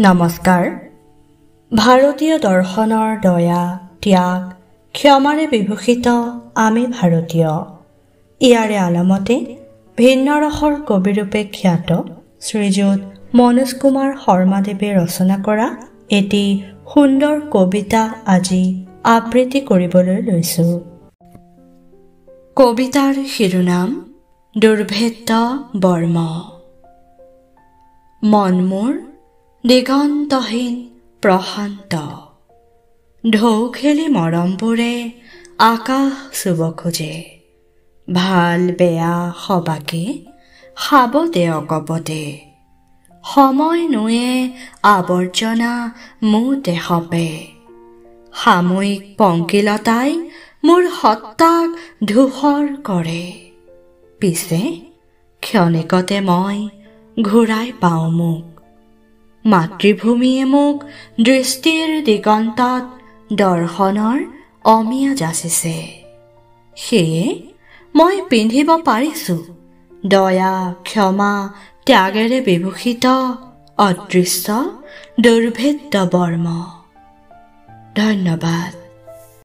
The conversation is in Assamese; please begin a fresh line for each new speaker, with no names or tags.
নমস্কাৰ। ভাৰতীয় দৰ্শনৰ দয়া ত্যাগ ক্ষমাৰে বিভূষিত আমি ভাৰতীয়। ইয়াৰে আলমতে ভিন্ন ৰসৰ কবিৰূপে খ্যাত শ্ৰীযুত মনোজ কুমাৰ শৰ্মাদেৱে ৰচনা কৰা এটি সুন্দৰ কবিতা আজি আবৃত্তি কৰিবলৈ লৈছো। কবিতাৰ শিৰোনাম দুৰ্ভেদ্য বৰ্ম। মন মোৰ দিগন্তহীন প্ৰশান্ত, ঢৌ খেলি মৰমবোৰে আকাশ চুব খোজে। ভাল বেয়া সবাকে সাবতে অকপতে, সময় নুয়ে আৱৰ্জনা মুতে সপে। সাময়িক পংকিলতাই মোৰ সত্তাক ধূসৰ কৰে, পিছে ক্ষণিকতে মই ঘূৰাই পাওঁ মোক। মাতৃভূমিয়ে মোক দৃষ্টিৰ দিগন্তত দৰ্শনৰ অমিয়া যাচিছে। সেয়ে মই পিন্ধিব পাৰিছো দয়া ক্ষমা ত্যাগেৰে বিভূষিত অদৃশ্য দুৰ্ভেদ্য বৰ্ম। ধন্যবাদ।